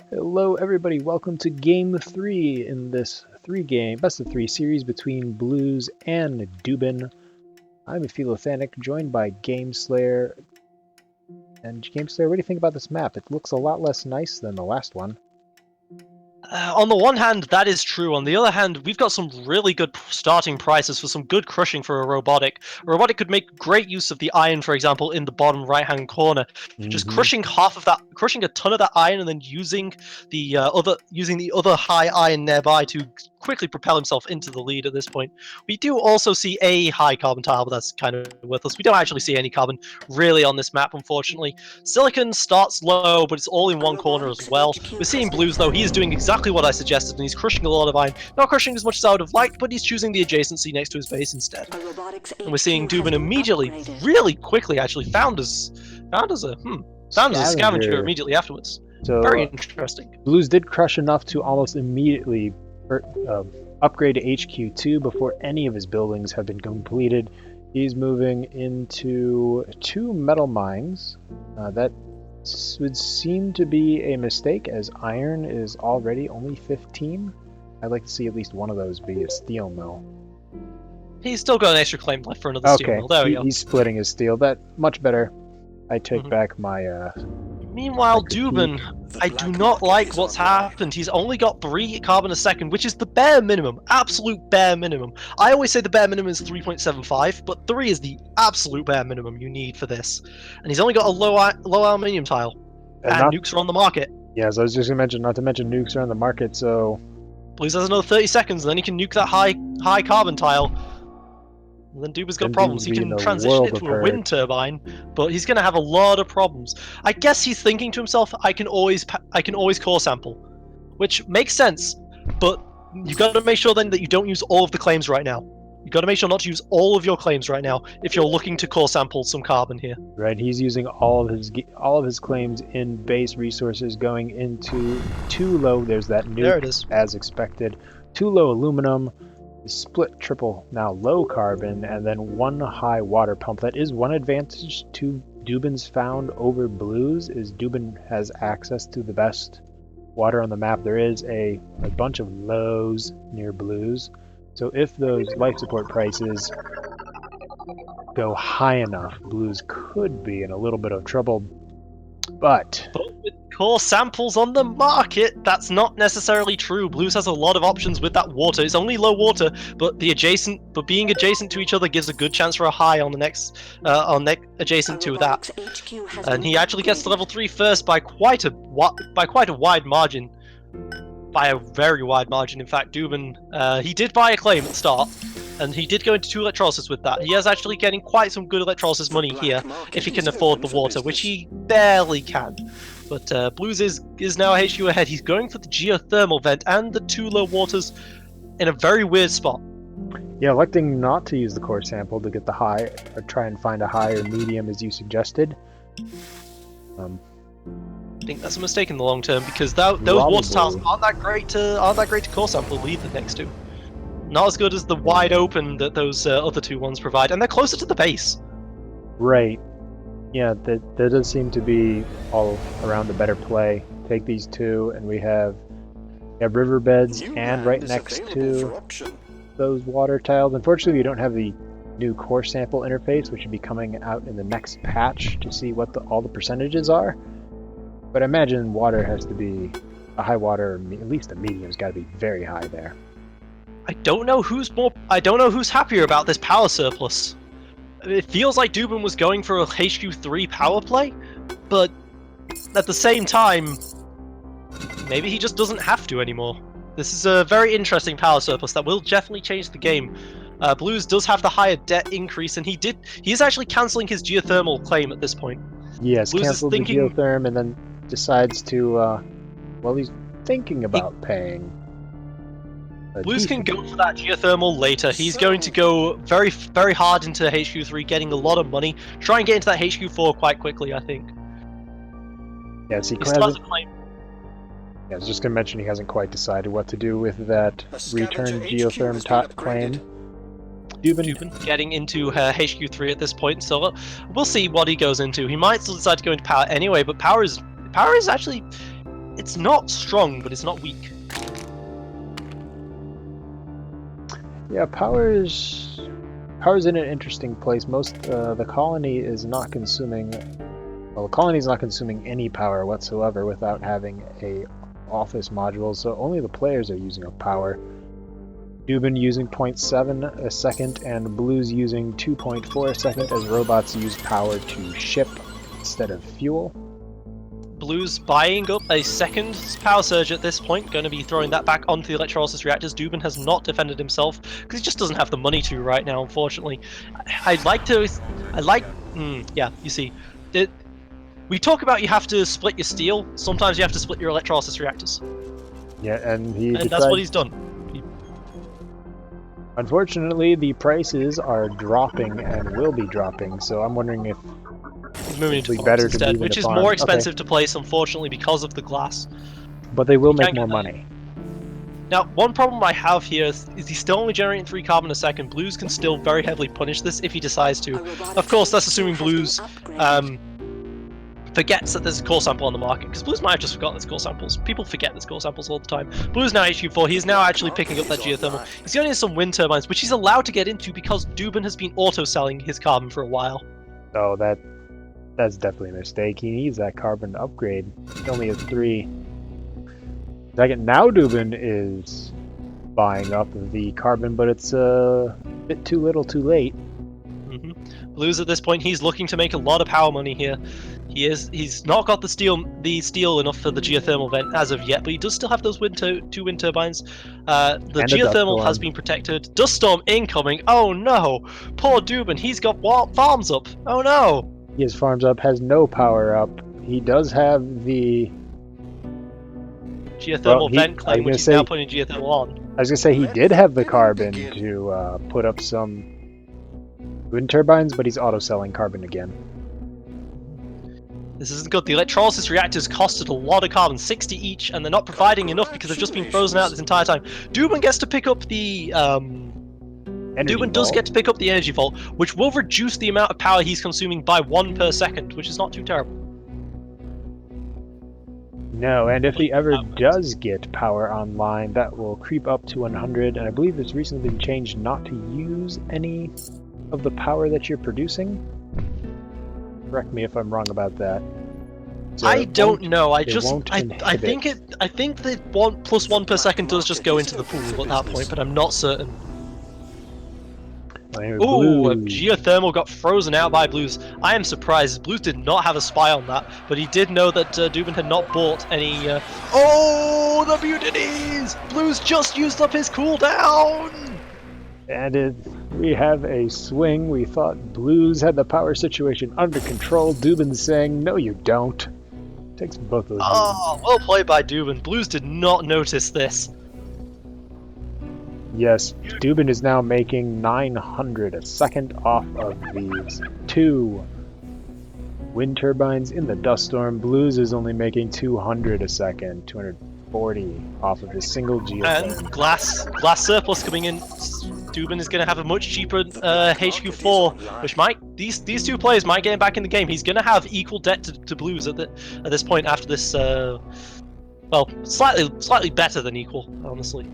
Hello, everybody. Welcome to Game 3 in this best of 3 series between Blues and Duban. I'm a Philothanic, joined by Gameslayer. And Gameslayer, what do you think about this map? It looks a lot less nice than the last one. On the one hand, that is true. On the other hand, we've got some really good starting prices for some good crushing for a robotic. A robotic could make great use of the iron, for example, in the bottom right-hand corner. Just crushing half of that, crushing a ton of that iron, and then using the other high iron nearby to quickly propel himself into the lead at this point. We do also see a high carbon tile, but that's kind of worthless. We don't actually see any carbon really on this map, unfortunately. Silicon starts low, but it's all in one corner as well. We're seeing Blues, though. He's doing exactly what I suggested, and he's crushing a lot of iron. Not crushing as much as I would have liked, but he's choosing the adjacency next to his base instead. And we're seeing Duban immediately, really quickly, actually found as a scavenger immediately afterwards. So, very interesting. Blues did crush enough to almost immediately upgrade to HQ2 before any of his buildings have been completed. He's moving into 2 metal mines. That would seem to be a mistake, as iron is already only 15. I'd like to see at least one of those be a steel mill. He's still got an extra claim left for another steel mill. There we go. He's splitting his steel. That much better. I take back my Meanwhile, Duban, I do not like what's happened. He's only got 3 carbon a second, which is the bare minimum, absolute bare minimum. I always say the bare minimum is 3.75, but 3 is the absolute bare minimum you need for this. And he's only got a low aluminium tile, and nukes are on the market. Yeah, so I was just going to mention, not to mention nukes are on the market, so... Blues has another 30 seconds, and then he can nuke that high carbon tile. And then Duban's got problems. He can transition it to a wind turbine, but he's going to have a lot of problems. I guess he's thinking to himself, I can always core sample, which makes sense. But you got to make sure then that you don't use all of the claims right now. You got to make sure not to use all of your claims right now if you're looking to core sample some carbon here. Right, he's using all of his claims in base resources, going into too low. There's that nuke. There it is. As expected. Too low aluminum. Split triple now low carbon, and then 1 high water pump. That is one advantage to Duban's found over Blues, is Duban has access to the best water on the map. There is a bunch of lows near Blues, so if those life support prices go high enough, Blues could be in a little bit of trouble. But with core samples on the market, that's not necessarily true. Blues has a lot of options with that water. It's only low water, but being adjacent to each other gives a good chance for a high on the next adjacent to that. And he actually gets to level 3 first by quite a wide margin. By a very wide margin, in fact. Duban, he did buy a claim at the start, and he did go into 2 electrolysis with that. He is actually getting quite some good electrolysis money here, if he can afford the water, which he barely can. But Blues is now HU ahead. He's going for the geothermal vent and the 2 low waters in a very weird spot. Yeah, electing not to use the core sample to get the high, or try and find a high or medium as you suggested. I think that's a mistake in the long term, because those water tiles aren't that great to core sample either next to. Not as good as the wide open that those other 2 ones provide, and they're closer to the base. Right. Yeah, that does seem to be all around the better play. Take these 2, and we have riverbeds and right next to those water tiles. Unfortunately, we don't have the new core sample interface, which should be coming out in the next patch to see what all the percentages are. But I imagine water has to be a high water, at least a medium's got to be very high there. I don't know who's happier about this power surplus. It feels like Duban was going for a HQ3 power play, but at the same time, maybe he just doesn't have to anymore. This is a very interesting power surplus that will definitely change the game. Blues does have the higher debt increase, and he is actually cancelling his geothermal claim at this point. Yes, cancelled the geotherm, and then decides to, well, he's thinking about paying. Blues can go for that geothermal later. He's going to go very, very hard into HQ3, getting a lot of money. Try and get into that HQ4 quite quickly, I think. Yes, he hasn't. Yeah, I was just going to mention he hasn't quite decided what to do with that return geotherm claim. Duban getting into HQ3 at this point, so we'll see what he goes into. He might still decide to go into power anyway, but power is actually It's not strong, but it's not weak. Yeah, power's in an interesting place. The colony is not consuming. Well, the colony is not consuming any power whatsoever without having a office module, so only the players are using up power. Duban using 0.7 a second and Blues using 2.4 a second as robots use power to ship instead of fuel. Blues buying up a second power surge at this point, going to be throwing that back onto the electrolysis reactors. Duban has not defended himself because he just doesn't have the money to right now, unfortunately. Yeah, you see. We talk about you have to split your steel. Sometimes you have to split your electrolysis reactors. Yeah, and that's what he's done. Unfortunately, the prices are dropping and will be dropping, so I'm wondering if he's moving into better instead, to which is more expensive to place, unfortunately, because of the glass. But they will make more money. Now, one problem I have here is he's still only generating 3 carbon a second. Blues can still very heavily punish this if he decides to. Of course, that's assuming Blues forgets that there's a core sample on the market, because Blues might have just forgotten there's core samples. People forget there's core samples all the time. Blues now HQ4, he's now actually picking up that geothermal. He's going into some wind turbines, which he's allowed to get into because Duban has been auto-selling his carbon for a while. Oh, that's definitely a mistake. He needs that carbon to upgrade. He only has 3. Second, now Duban is buying up the carbon, but it's a bit too little too late. Blues at this point, he's looking to make a lot of power money here. He's not got the steel enough for the geothermal vent as of yet, but he does still have those 2 wind turbines. The geothermal has been protected. Dust storm incoming. Oh no! Poor Duban, he's got farms up. Oh no! His farms up, has no power up. He does have the geothermal vent claim, which he's now putting geothermal on. I was gonna say he did have the carbon to put up some wind turbines, but he's auto-selling carbon again. This isn't good. The electrolysis reactors costed a lot of carbon, 60 each, and they're not providing enough because they've just been frozen out this entire time. Duban gets to pick up the Duban does get to pick up the energy vault, which will reduce the amount of power he's consuming by 1 per second, which is not too terrible. No, and if he ever does get power online, that will creep up to 100, and I believe it's recently been changed not to use any of the power that you're producing. Correct me if I'm wrong about that. So I don't know. I think the 1+1 per second does just go into the pool at that point, but I'm not certain. Ooh, a geothermal got frozen out by Blues. I am surprised. Blues did not have a spy on that, but he did know that Duban had not bought any... Oh, the mutinies! Blues just used up his cooldown! And we have a swing. We thought Blues had the power situation under control. Duban's saying, no you don't. Takes both of them. Oh, well played by Duban. Blues did not notice this. Yes, Duban is now making 900 a second off of these 2 wind turbines in the dust storm. Blues is only making 200 a second, 240 off of this single geothermal. And glass surplus coming in. Duban is going to have a much cheaper HQ4, which these 2 players might get him back in the game. He's going to have equal debt to Blues at this point after this. Well, slightly better than equal, honestly.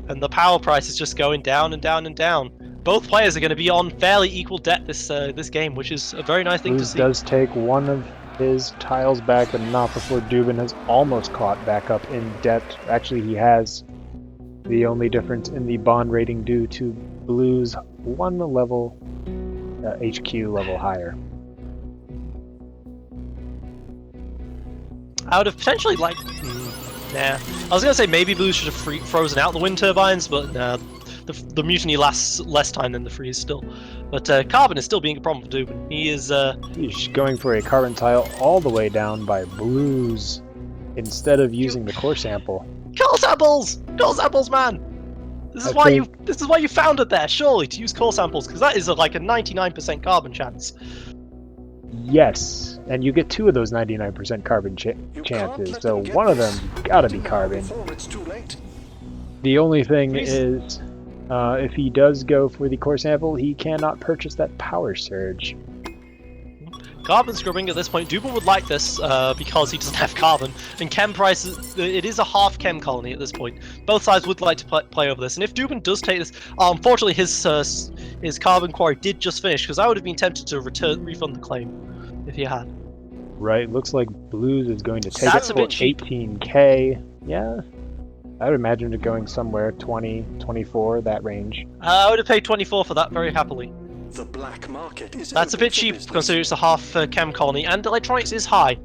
And the power price is just going down and down and down. Both players are going to be on fairly equal debt this game, which is a very nice thing to see. Blues does take one of his tiles back, but not before Duban has almost caught back up in debt. Actually, he has. The only difference in the bond rating due to Blues 1 level, HQ level higher. I would have potentially liked... Nah. I was going to say maybe Blues should have frozen out the wind turbines, but nah, the mutiny lasts less time than the freeze still. But carbon is still being a problem for Duban. He's going for a carbon tile all the way down by Blues instead of using the core sample. Core samples! Core samples, man! This is why you found it there, surely, to use core samples, because that is like a 99% carbon chance. Yes, and you get 2 of those 99% carbon chances, so one of them gotta be carbon. The only thing is, if he does go for the core sample, he cannot purchase that power surge. carbon scrubbing at this point. Duban would like this because he doesn't have carbon, and chem prices. It is a half chem colony at this point. Both sides would like to play over this, and if Duban does take this, unfortunately his carbon quarry did just finish, because I would have been tempted to refund the claim if he had. Right, looks like Blues is going to take That's it a for bit cheap. 18k. Yeah, I would imagine it going somewhere 20, 24, that range. I would have paid 24 for that very happily. The black market is That's a bit cheap considering it's a half chem colony, and electronics is high.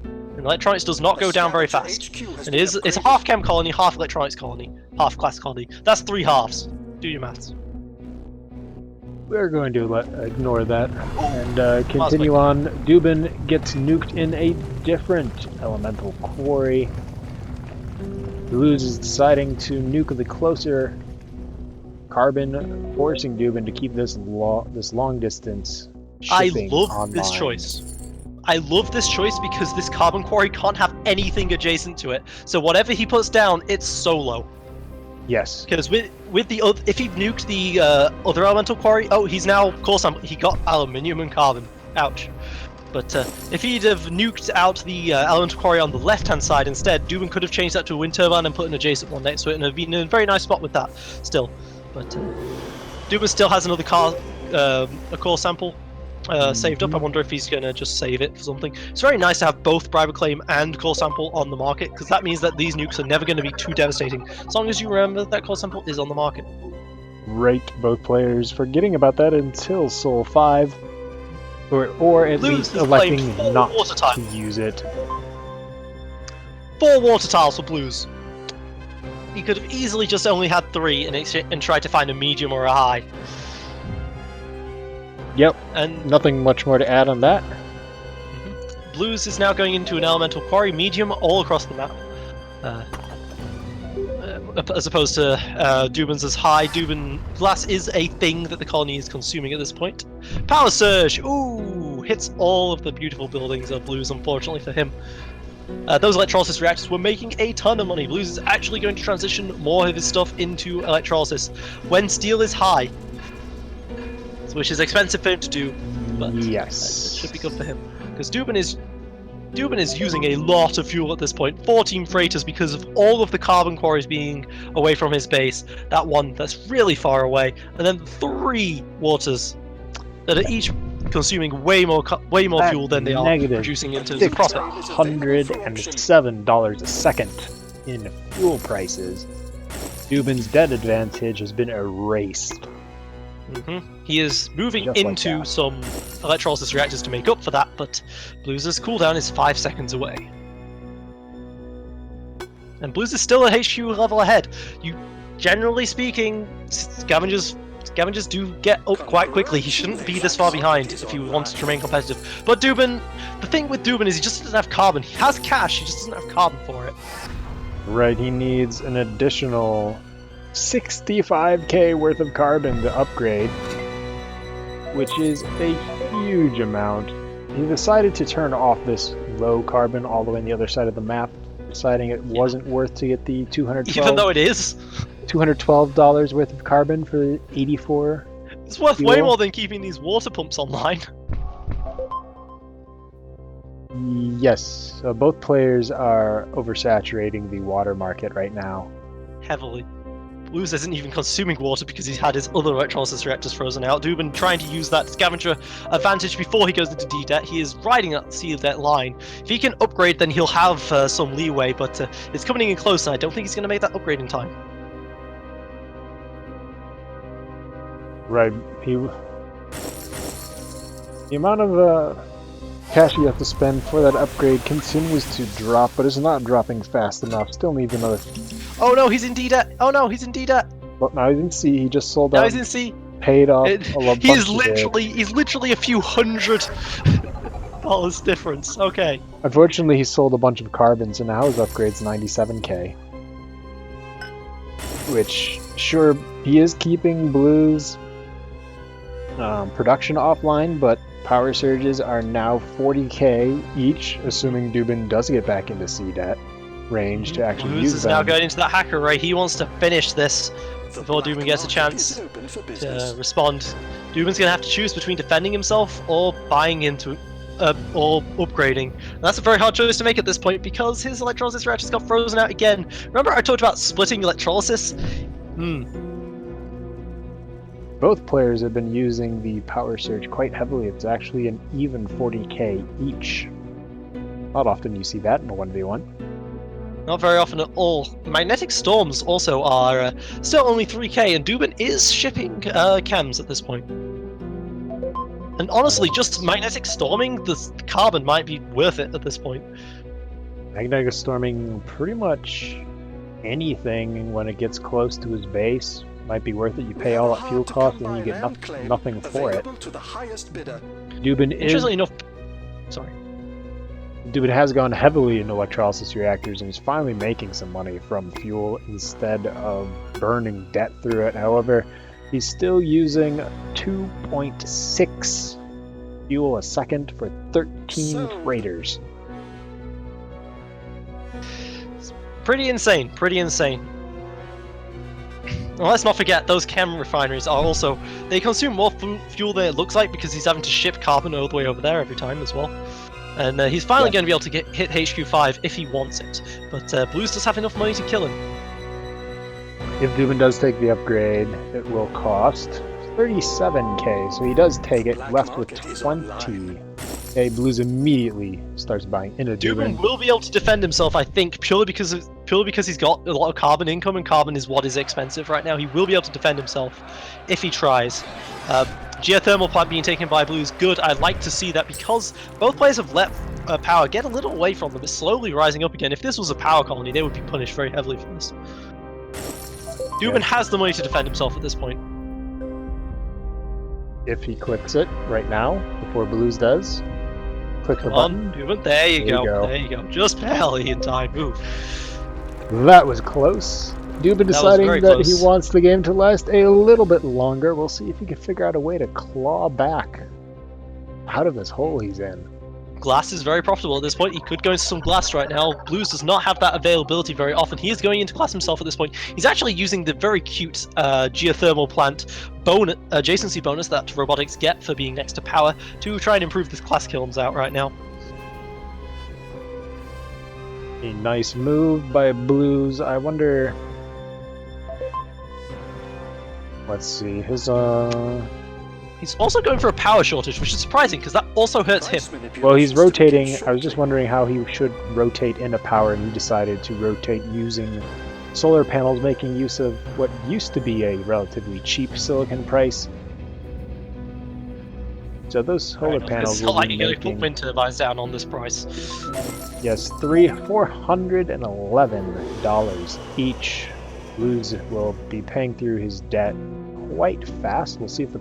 And electronics does not go down very fast. And it's a half chem colony, half electronics colony, half class colony. That's 3 halves. Do your maths. We're going to ignore that and continue on. Duban gets nuked in a different elemental quarry. Blues is deciding to nuke the closer carbon, forcing Duban to keep this long distance shipping I love online. this choice. I love this choice because this carbon quarry can't have anything adjacent to it. So whatever he puts down, it's solo. Yes. Because with the other, if he nuked the other elemental quarry, oh, he's now core sample. He got aluminium and carbon. Ouch. But if he'd have nuked out the elemental quarry on the left-hand side instead, Duban could have changed that to a wind turbine and put an adjacent one next to it, and have been in a very nice spot with that. Still, but Duban still has another a core sample saved up. I wonder if he's gonna just save it for something. It's very nice to have both bribe claim and core sample on the market, because that means that these nukes are never going to be too devastating, as long as you remember that core sample is on the market. Right, both players forgetting about that until Soul 5, or at Blues least has electing claimed 4 not water to tiles. use it. 4 water tiles for Blues. He could have easily just only had 3 and tried to find a medium or a high. Yep, And nothing much more to add on that. Blues is now going into an elemental quarry, medium, all across the map. As opposed to Duban's as high. Duban glass is a thing that the colony is consuming at this point. Power surge! Ooh! Hits all of the beautiful buildings of Blues, unfortunately for him. Those electrolysis reactors were making a ton of money. Blues is actually going to transition more of his stuff into electrolysis when steel is high, which is expensive for him to do, but Yes. it should be good for him, because Duban is using a lot of fuel at this point. 14 freighters because of all of the carbon quarries being away from his base. That one that's really far away, and then 3 waters that are each consuming way more fuel than they are producing in terms of profit. $607 a second in fuel prices. Duban's debt advantage has been erased. He is moving Just like into that. some electrolysis reactors to make up for that, but Blues' cooldown is 5 seconds away. And Blues is still a HQ level ahead. Generally speaking, scavengers do get up quite quickly. He shouldn't be this far behind if he wants to remain competitive. But Duban, the thing with Duban is he just doesn't have carbon. He has cash, he just doesn't have carbon for it. Right, he needs an additional 65k worth of carbon to upgrade, which is a huge amount. He decided to turn off this low carbon all the way on the other side of the map, deciding it wasn't worth to get the Even though it is. $212 worth of carbon for 84. It's worth way fuel. more than keeping these water pumps online. Yes, both players are oversaturating the water market right now. Heavily. Blues isn't even consuming water because he's had his other electrolysis reactors frozen out. Duban trying to use that scavenger advantage before he goes into D-Debt. He is riding that C-Debt line. If he can upgrade, then he'll have some leeway, but it's coming in close, and I don't think he's going to make that upgrade in time. Right, the amount of cash you have to spend for that upgrade continues to drop, but it's not dropping fast enough. Still needs another. Oh no, he's in D-Debt! Oh no, he's in D-Debt! But now he's in C. He just sold Now out. he's in C. Paid off a bunch He's of it. literally a few $100 difference. Okay. Unfortunately, he sold a bunch of carbon, so now his upgrade's 97k. Which, sure, he is keeping Blues production offline, but power surges are now 40k each, assuming Duban does get back into C-Debt range to actually Blues use is them. now going into that hacker ray. He wants to finish this before Duban gets a chance to respond. Duban's going to have to choose between defending himself or buying into upgrading. And that's a very hard choice to make at this point because his electrolysis reactors got frozen out again. Remember I talked about splitting electrolysis? Both players have been using the power surge quite heavily. It's actually an even 40k each. Not often you see that in a 1v1. Not very often at all. Magnetic storms also are still only 3k, and Duban is shipping chems at this point. And honestly, just magnetic storming the carbon might be worth it at this point. Magnetic storming pretty much anything when it gets close to his base might be worth it. You pay all that fuel cost and you get nothing for it. To the highest bidder. Interestingly enough, sorry. Duban has gone heavily into electrolysis reactors and is finally making some money from fuel instead of burning debt through it. However, he's still using 2.6 fuel a second for 13 freighters. Pretty insane, pretty insane. Well, let's not forget, those chem refineries are also, they consume more fuel than it looks like because he's having to ship carbon all the way over there every time as well. And he's finally going to be able to hit HQ5 if he wants it. But Blues does have enough money to kill him. If Duban does take the upgrade, it will cost 37k, so he does take it, left with 20. Okay, Blues immediately starts buying into Duban. Duban will be able to defend himself, I think, purely because he's got a lot of carbon income, and carbon is what is expensive right now. He will be able to defend himself if he tries. Geothermal plant being taken by Blues, good. I'd like to see that because both players have let power get a little away from them. It's slowly rising up again. If this was a power colony, they would be punished very heavily for this. Duban has the money to defend himself at this point. If he clicks it right now, before Blues does, click the button. Duban. There you go. There you go. Just barely in time. Ooh. That was close. Duban deciding that he wants the game to last a little bit longer. We'll see if he can figure out a way to claw back out of this hole he's in. Glass is very profitable at this point. He could go into some glass right now. Blues does not have that availability very often. He is going into glass himself at this point. He's actually using the very cute geothermal plant adjacency bonus that robotics get for being next to power to try and improve this glass kilns out right now. A nice move by Blues. I wonder... Let's see, his He's also going for a power shortage, which is surprising because that also hurts him. Well, he's rotating. I was just wondering how he should rotate into power, and he decided to rotate using solar panels, making use of what used to be a relatively cheap silicon price. So those solar panels will be making... put wind turbines down on this price. Yes, $411 each. Blues will be paying through his debt quite fast. We'll see if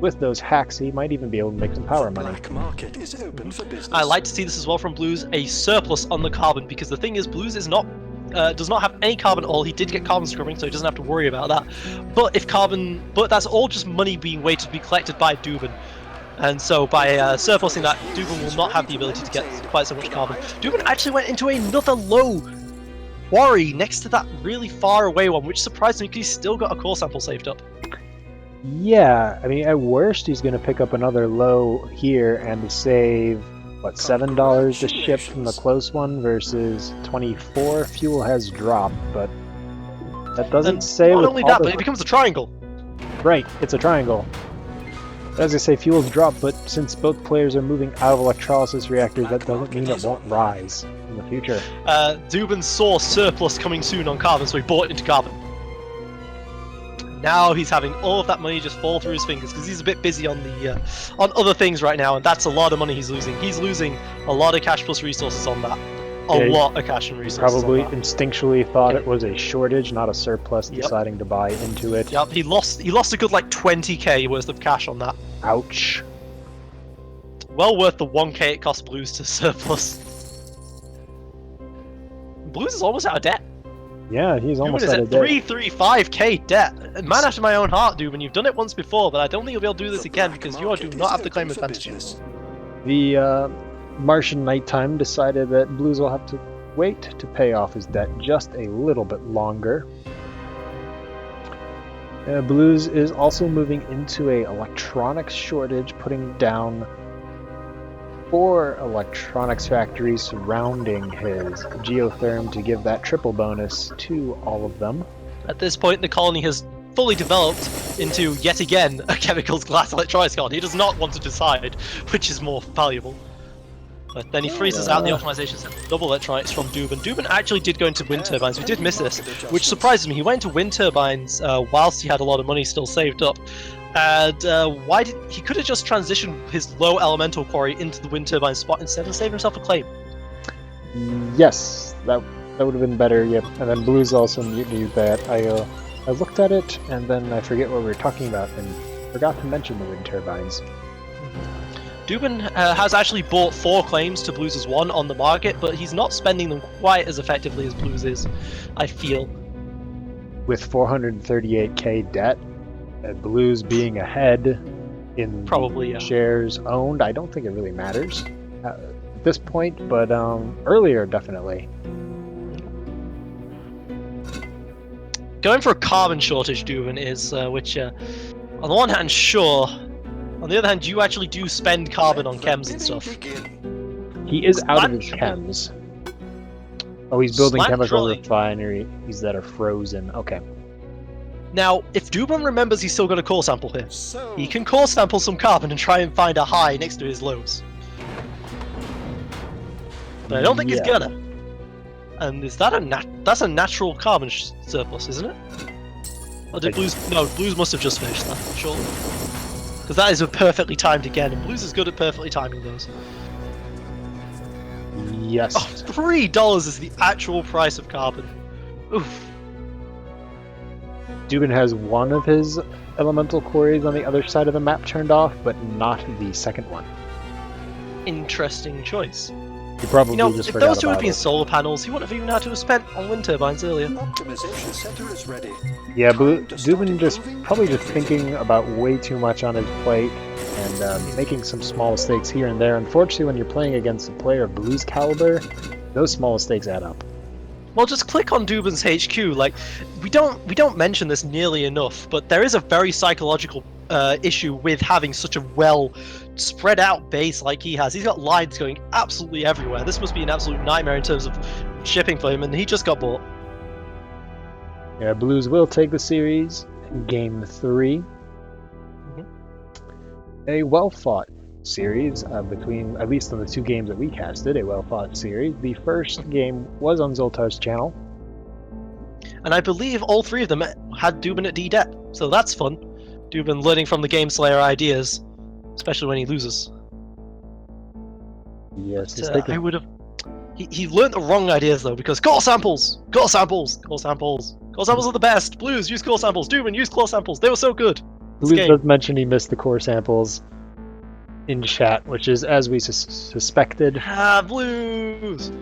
with those hacks he might even be able to make some power money. Black market is open for business. I like to see this as well from Blues, a surplus on the carbon, because the thing is, Blues is not does not have any carbon at all. He did get carbon scrubbing, so he doesn't have to worry about that. But that's all just money being waited to be collected by Duban. And so by surplusing that, Duban will not have the ability to get quite so much carbon. Duban actually went into another low quarry next to that really far away one, which surprised me because he's still got a core sample saved up. Yeah, I mean, at worst he's going to pick up another low here and save, what, $7 to ship from the close one versus 24. Fuel has dropped, but that doesn't say... Not only that, but it becomes a triangle. Right, it's a triangle. As I say, fuel's dropped, but since both players are moving out of electrolysis reactors, that doesn't mean it won't rise in the future. Duban saw surplus coming soon on carbon, so he bought into carbon. Now he's having all of that money just fall through his fingers because he's a bit busy on the on other things right now, and that's a lot of money he's losing. He's losing a lot of cash plus resources on that. A lot of cash and resources. Probably instinctually thought it was a shortage, not a surplus, deciding to buy into it. Yep, he lost a good like 20k worth of cash on that. Ouch. Well worth the 1k it cost Blues to surplus. Blues is almost out of debt. Yeah, he's almost out of debt. 335k debt. Man after my own heart, Duban. You've done it once before, but I don't think you'll be able to do this again because you do not have the claim advantage. The Martian Nighttime decided that Blues will have to wait to pay off his debt just a little bit longer. Blues is also moving into a electronics shortage, putting down 4 electronics factories surrounding his geotherm to give that triple bonus to all of them. At this point, the colony has fully developed into, yet again, a chemicals, glass, electronics colony. He does not want to decide which is more valuable. But then he freezes out the optimization set double electronics from Duban. Duban actually did go into wind turbines. We did miss this, which surprises me. He went into wind turbines whilst he had a lot of money still saved up. And why did he could have just transitioned his low elemental quarry into the wind turbine spot instead of saving himself a claim? Yes, that would have been better. Yep. And then Blues also mutinied that. I looked at it and then I forget what we were talking about and forgot to mention the wind turbines. Duban has actually bought 4 claims to Blues' 1 on the market, but he's not spending them quite as effectively as Blues is, I feel. With 438k debt, and Blues being ahead in Probably, yeah. shares owned, I don't think it really matters at this point, but earlier definitely. Going for a carbon shortage, Duban is, which, on the one hand, sure. On the other hand, you actually do spend carbon on chems and stuff. He is out of his chems. Oh, he's building Slant chemical drilling. refineries that are frozen. Okay. Now, if Duban remembers he's still got a core sample here, So, he can core sample some carbon and try and find a high next to his lows. But I don't think he's gonna. And is that that's a natural carbon surplus, isn't it? Or did Blues? No, Blues must have just finished that, surely. Because that is a perfectly timed again, and Blues is good at perfectly timing those. Yes. Oh, $3 is the actual price of carbon. Oof. Duban has one of his elemental quarries on the other side of the map turned off, but not the second one. Interesting choice. He probably You know, just if forgot those two had about been it. solar panels, he wouldn't have even had to have spent on wind turbines earlier. optimization center is ready. Yeah, Time to start Duban just improving probably just production. thinking about way too much on his plate and making some small mistakes here and there. Unfortunately, when you're playing against a player of Blues caliber, those small mistakes add up. Well, just click on Duban's HQ. Like, we don't mention this nearly enough, but there is a very psychological issue with having such a well spread out base like he has. He's got lines going absolutely everywhere. This must be an absolute nightmare in terms of shipping for him, and he just got bought. Yeah, Blues will take the series in Game 3. A well-fought series between, at least in the 2 games that we casted, a well-fought series. The first game was on Zoltar's channel. And I believe all 3 of them had Duban at D-Dep, so that's fun. Duban learning from the Game Slayer ideas, especially when he loses. Yes, I would have. He learned the wrong ideas though, because core samples are the best. Blues use core samples. Duban use core samples. They were so good. Blues does mention he missed the core samples in chat, which is as we suspected. Blues.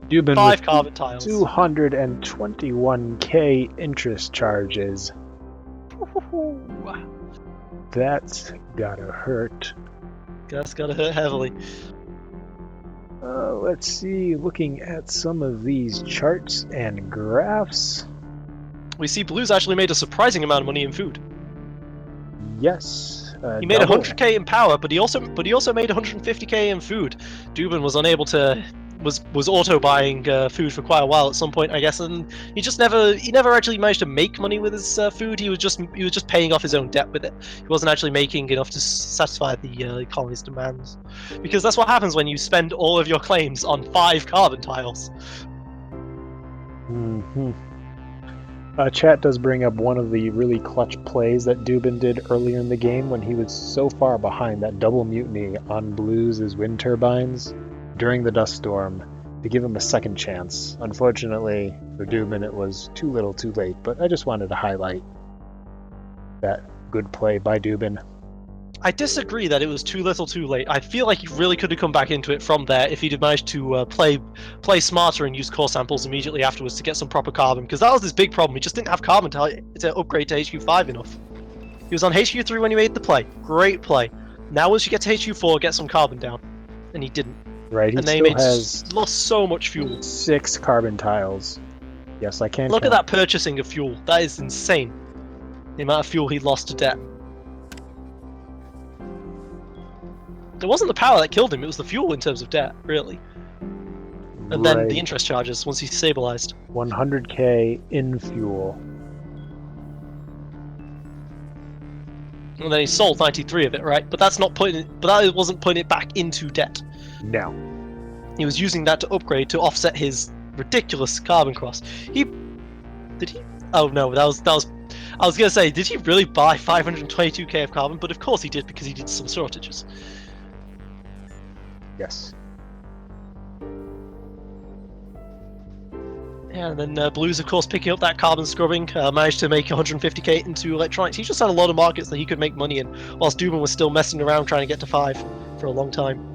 Duban 5 with carbon tiles. 221k interest charges. That's gotta hurt. That's gotta hurt heavily. Let's see, looking at some of these charts and graphs. We see Blues actually made a surprising amount of money in food. Yes. He made double. 100k in power, but he also made 150k in food. Duban was unable to was auto buying food for quite a while at some point, I guess, and he never actually managed to make money with his food. He was just paying off his own debt with it. He wasn't actually making enough to satisfy the colony's demands, because that's what happens when you spend all of your claims on 5 carbon tiles. Mm-hmm. Chat does bring up one of the really clutch plays that Duban did earlier in the game when he was so far behind that double mutiny on Blues' wind turbines during the dust storm to give him a second chance. Unfortunately for Duban, it was too little too late, but I just wanted to highlight that good play by Duban. I disagree that it was too little too late. I feel like he really could have come back into it from there if he'd have managed to play smarter and use core samples immediately afterwards to get some proper carbon, because that was his big problem. He just didn't have carbon to upgrade to HQ5 enough. He was on HQ3 when he made the play. Great play. Now once you get to HQ4, get some carbon down. And he didn't. Right, he And they still has lost so much fuel. 6 carbon tiles. Yes, I can Look at count. that purchasing of fuel. That is insane. The amount of fuel he lost to debt. It wasn't the power that killed him, it was the fuel in terms of debt, really. And then the interest charges once he's stabilized. 100k in fuel. And then he sold 93 of it, right? But that's not putting it, but that wasn't putting it back into debt. No. He was using that to upgrade to offset his ridiculous carbon cross. Did he? Oh no, that was. I was gonna say, did he really buy 522k of carbon? But of course he did, because he did some shortages. Yes. Yeah, and then Blues, of course, picking up that carbon scrubbing, managed to make 150k into electronics. He just had a lot of markets that he could make money in, whilst Duban was still messing around trying to get to 5 for a long time.